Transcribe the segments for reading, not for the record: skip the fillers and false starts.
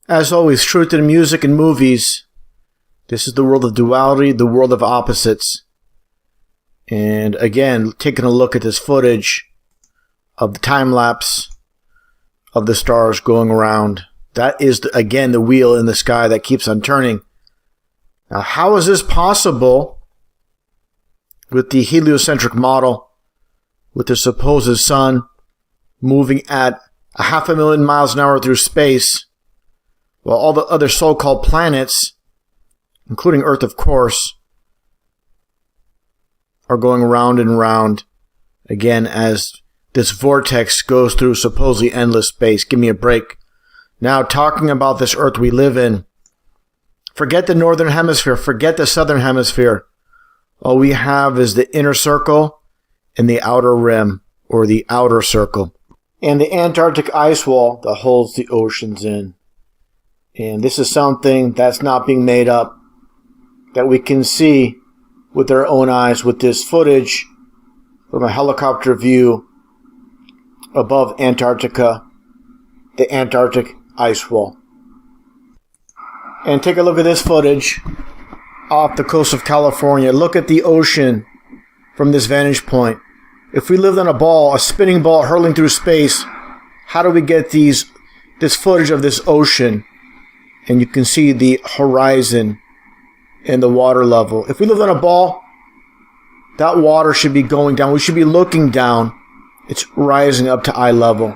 As always, truth in music and movies. This is the world of duality, the world of opposites. And again, taking a look at this footage of the time lapse of the stars going around. That is, again, the wheel in the sky that keeps on turning. Now, how is this possible with the heliocentric model, with the supposed sun moving at 500,000 miles an hour through space, while all the other so-called planets, including Earth, of course, are going round and round, again, as this vortex goes through supposedly endless space? Give me a break. Now, talking about this Earth we live in, forget the northern hemisphere, forget the southern hemisphere. All we have is the inner circle and the outer rim, or the outer circle, and the Antarctic ice wall that holds the oceans in. And this is something that's not being made up, that we can see with our own eyes with this footage from a helicopter view above Antarctica, the Antarctic ice wall. And take a look at this footage off the coast of California. Look at the ocean from this vantage point. If we lived on a ball, a spinning ball hurling through space, how do we get this footage of this ocean? And you can see the horizon and the water level. If we lived on a ball, that water should be going down. We should be looking down. It's rising up to eye level.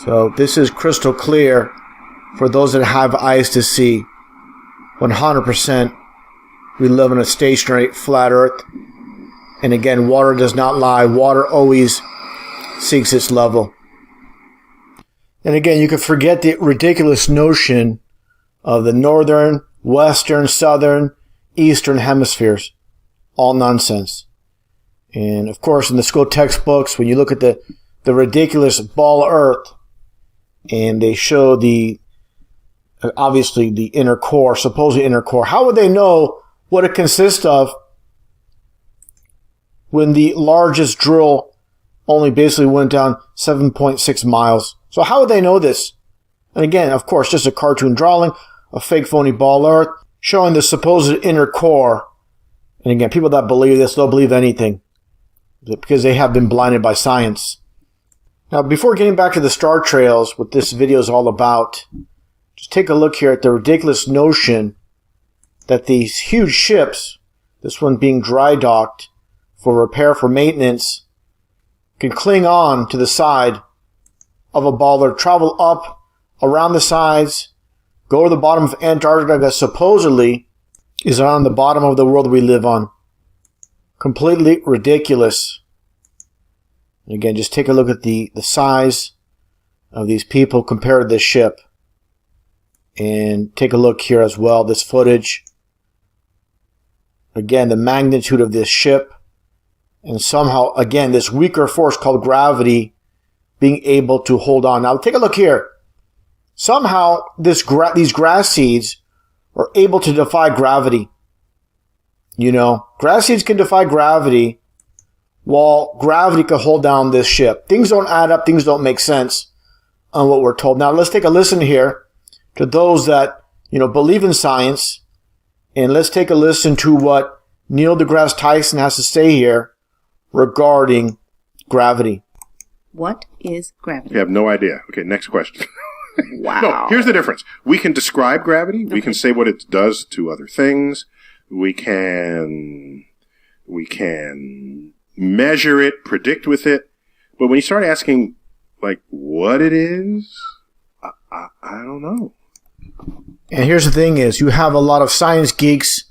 So this is crystal clear for those that have eyes to see. 100% we live on a stationary flat earth. And again, water does not lie. Water always seeks its level. And again, you can forget the ridiculous notion of the northern, western, southern, eastern hemispheres. All nonsense. And of course, in the school textbooks, when you look at the ridiculous ball earth, and they show obviously the inner core, supposedly inner core, how would they know what it consists of when the largest drill only basically went down 7.6 miles? So how would they know this? And again, of course, just a cartoon drawing, a fake phony ball earth, showing the supposed inner core. And again, people that believe this, they'll believe anything, because they have been blinded by science. Now, before getting back to the star trails, what this video is all about, just take a look here at the ridiculous notion that these huge ships, this one being dry docked for repair, for maintenance, can cling on to the side of a baller, travel up around the sides, go to the bottom of Antarctica that supposedly is on the bottom of the world we live on. Completely ridiculous. And again, just take a look at the size of these people compared to this ship. And take a look here as well, this footage. Again, the magnitude of this ship. And somehow, again, this weaker force called gravity being able to hold on. Now, take a look here. Somehow, these grass seeds are able to defy gravity. You know, grass seeds can defy gravity, while gravity can hold down this ship. Things don't add up. Things don't make sense on what we're told. Now, let's take a listen here to those that, believe in science. And let's take a listen to what Neil deGrasse Tyson has to say here regarding gravity. What is gravity? You have no idea. Okay, next question. Wow. No, here's the difference. We can describe gravity. Okay. We can say what it does to other things. We can measure it, predict with it. But when you start asking, what it is, I don't know. And here's the thing is, you have a lot of science geeks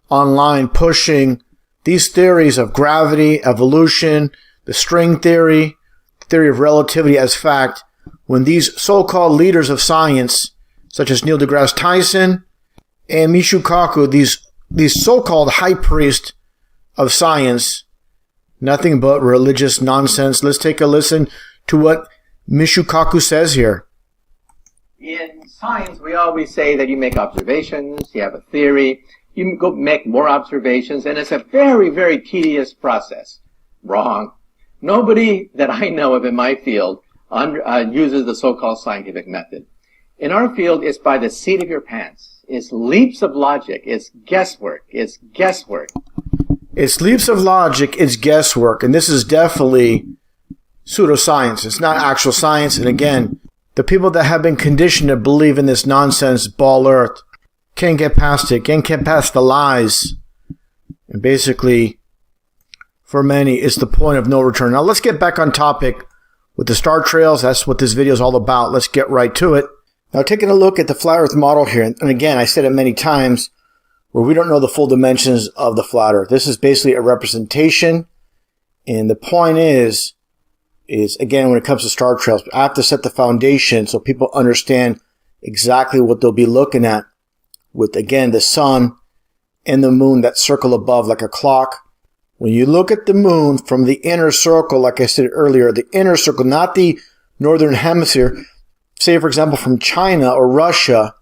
online pushing these theories of gravity, evolution, the string theory, the theory of relativity as fact, when these so-called leaders of science, such as Neil deGrasse Tyson and Michio Kaku, these so-called high priests of science, nothing but religious nonsense. Let's take a listen to what Michio Kaku says here. In science, we always say that you make observations, you have a theory, you go make more observations, and it's a very, very tedious process. Wrong. Nobody that I know of in my field uses the so-called scientific method. In our field, it's by the seat of your pants. It's leaps of logic. It's guesswork. It's guesswork. It's leaps of logic. It's guesswork. And this is definitely pseudoscience. It's not actual science. And again, the people that have been conditioned to believe in this nonsense ball earth can't get past it, can't get past the lies. And basically, for many, it's the point of no return. Now let's get back on topic with the star trails. That's what this video is all about. Let's get right to it. Now taking a look at the flat earth model here, and again, I said it many times, where we don't know the full dimensions of the flat earth. This is basically a representation. And the point is again, when it comes to star trails, I have to set the foundation so people understand exactly what they'll be looking at with, again, the sun and the moon that circle above like a clock. When you look at the moon from the inner circle, like I said earlier, the inner circle, not the northern hemisphere, say, for example, from China or Russia,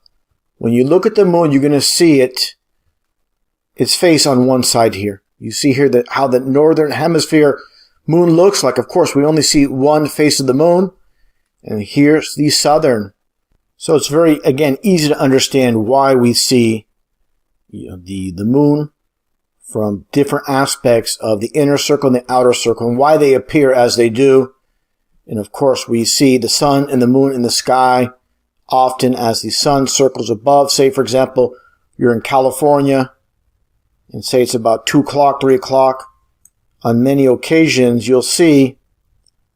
when you look at the moon, you're going to see its face on one side here. You see here that how the northern hemisphere moon looks like. Of course, we only see one face of the moon, and here's the southern. So it's very, again, easy to understand why we see the moon from different aspects of the inner circle and the outer circle, and why they appear as they do. And of course, we see the sun and the moon in the sky often as the sun circles above. Say, for example, you're in California, and say it's about 2 o'clock, 3 o'clock. On many occasions, you'll see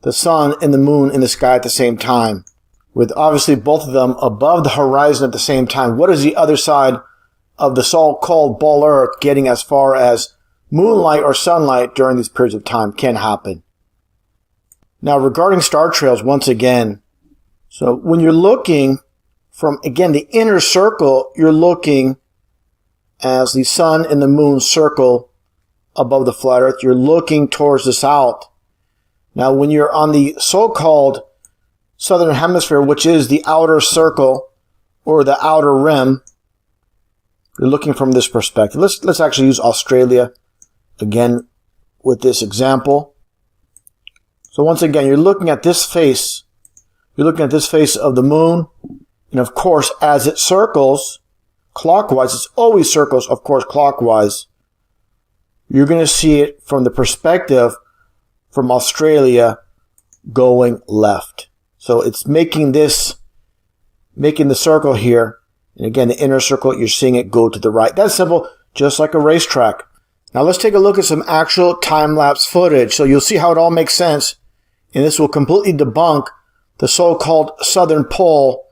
the sun and the moon in the sky at the same time, with obviously both of them above the horizon at the same time. What is the other side of the so-called ball earth getting as far as moonlight or sunlight during these periods of time? Can happen. Now, regarding star trails, once again, so when you're looking from, again, the inner circle, you're looking as the sun and the moon circle above the flat earth. You're looking towards the south. Now, when you're on the so-called southern hemisphere, which is the outer circle or the outer rim, you're looking from this perspective. Let's actually use Australia again with this example. So once again, you're looking at this face. You're looking at this face of the moon. And of course, as it circles clockwise, it always circles, of course, clockwise. You're going to see it from the perspective from Australia going left. So it's making the circle here. And again, the inner circle, you're seeing it go to the right. That's simple, just like a racetrack. Now let's take a look at some actual time-lapse footage. So you'll see how it all makes sense. And this will completely debunk the so-called southern pole.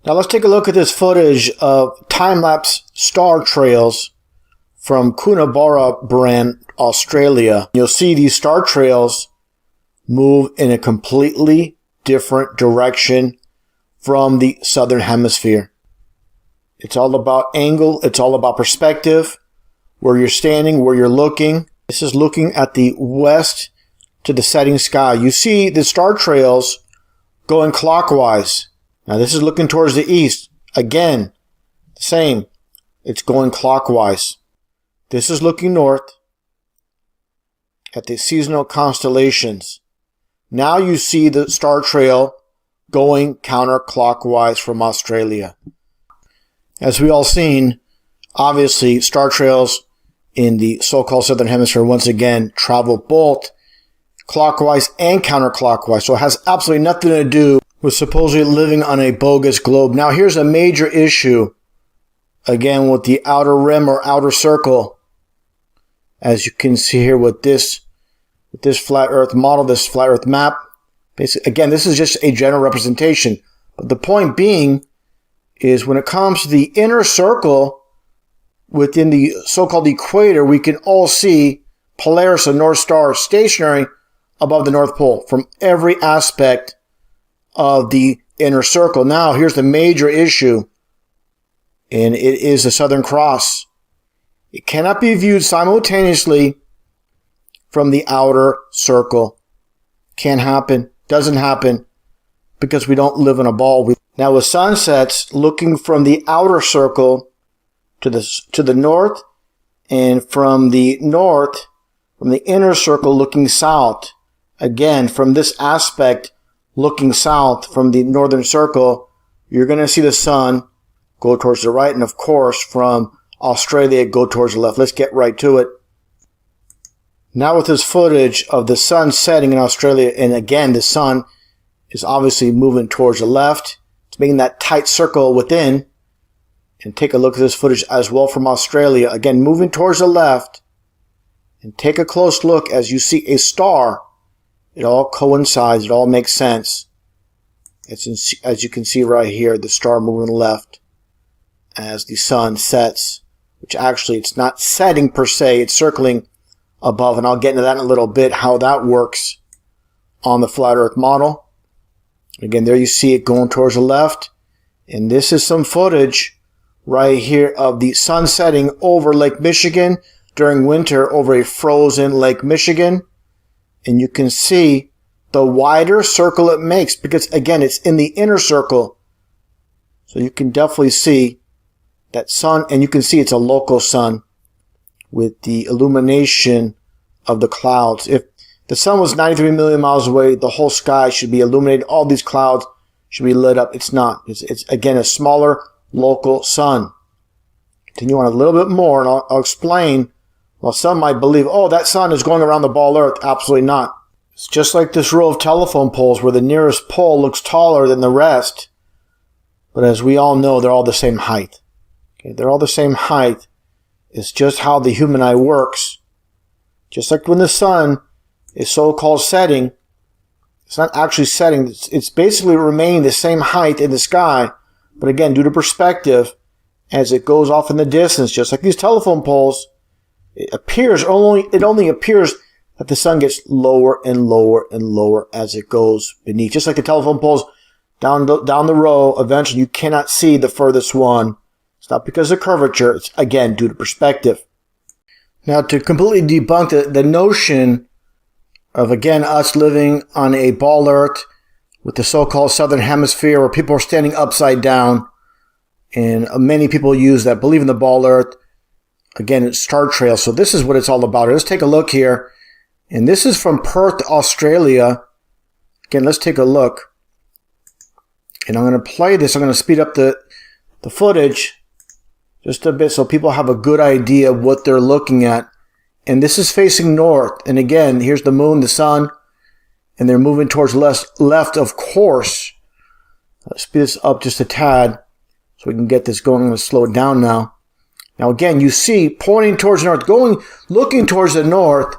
Now let's take a look at this footage of time-lapse star trails from Coonabarra Brand, Australia. You'll see these star trails move in a completely different direction from the southern hemisphere. It's all about angle. It's all about perspective, where you're standing, where you're looking. This is looking at the west to the setting sky. You see the star trails going clockwise. Now this is looking towards the east. Again, same. It's going clockwise. This is looking north at the seasonal constellations. Now you see the star trail going counterclockwise from Australia. As we all seen, obviously star trails in the so-called southern hemisphere once again travel both clockwise and counterclockwise. So it has absolutely nothing to do with supposedly living on a bogus globe. Now here's a major issue, again, with the outer rim or outer circle. As you can see here with this flat earth model, this flat earth map. Basically, again, this is just a general representation. But the point being is when it comes to the inner circle within the so-called equator, we can all see Polaris, the North Star, stationary above the North Pole from every aspect of the inner circle. Now, here's the major issue, and it is the Southern Cross. It cannot be viewed simultaneously from the outer circle. Can't happen. Doesn't happen because we don't live in a ball. Now, with sunsets, looking from the outer circle to the north, and from the north, from the inner circle looking south. Again, from this aspect, looking south from the northern circle, you're going to see the sun go towards the right, and of course from Australia go towards the left. Let's get right to it. Now with this footage of the sun setting in Australia, and again the sun is obviously moving towards the left. It's making that tight circle within. And take a look at this footage as well from Australia. Again, moving towards the left. And take a close look as you see a star. It all coincides. It all makes sense. As you can see right here, the star moving left as the sun sets. Which actually, it's not setting per se. It's circling above. And I'll get into that in a little bit, how that works on the flat earth model. Again, there you see it going towards the left. And this is some footage right here of the sun setting over Lake Michigan during winter over a frozen Lake Michigan. And you can see the wider circle it makes because, again, it's in the inner circle. So you can definitely see that sun, and you can see it's a local sun with the illumination of the clouds. If the sun was 93 million miles away, the whole sky should be illuminated. All these clouds should be lit up. It's not. It's again, a smaller local sun. Continue on a little bit more, and I'll explain. Well, some might believe, oh, that sun is going around the ball Earth. Absolutely not. It's just like this row of telephone poles where the nearest pole looks taller than the rest. But as we all know, they're all the same height. Okay, they're all the same height. It's just how the human eye works. Just like when the sun is so-called setting, it's not actually setting. It's basically remaining the same height in the sky. But again, due to perspective, as it goes off in the distance, just like these telephone poles, it only appears that the sun gets lower and lower and lower as it goes beneath. Just like the telephone poles down the row, eventually you cannot see the furthest one. It's not because of curvature. It's, again, due to perspective. Now, to completely debunk the notion of, again, us living on a ball Earth with the so-called southern hemisphere where people are standing upside down, and many people believe in the ball Earth. Again, it's star trails. So this is what it's all about. Let's take a look here. And this is from Perth, Australia. Again, let's take a look. And I'm going to play this. I'm going to speed up the footage just a bit so people have a good idea of what they're looking at. And this is facing north. And again, here's the moon, the sun. And they're moving towards left, of course. Let's speed this up just a tad so we can get this going. I'm going to slow it down now. Now again, you see, pointing towards the north, looking towards the north,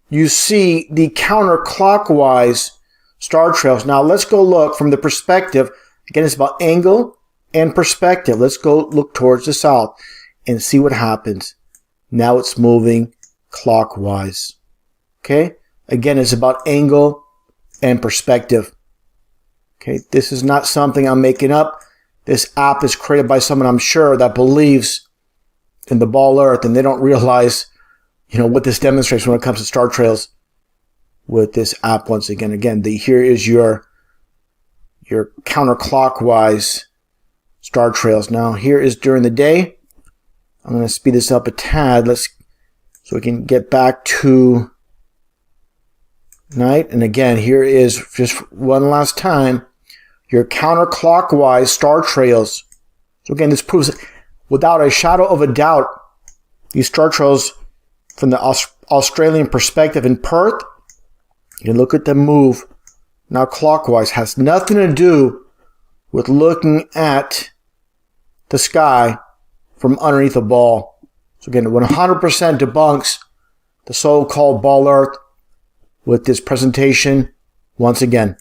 you see the counterclockwise star trails. Now let's go look from the perspective. Again, it's about angle and perspective. Let's go look towards the south and see what happens. Now it's moving clockwise. Okay? Again, it's about angle and perspective. Okay? This is not something I'm making up. This app is created by someone, I'm sure, that believes in the ball Earth, and they don't realize, what this demonstrates when it comes to star trails with this app. Once again, here is your counterclockwise star trails. Now, here is during the day. I'm going to speed this up a tad. So we can get back to night. And again, here is just one last time your counterclockwise star trails. So again, this proves without a shadow of a doubt, these star trails from the Australian perspective in Perth, you look at them move now clockwise, has nothing to do with looking at the sky from underneath a ball. So again, 100% debunks the so-called ball Earth with this presentation once again.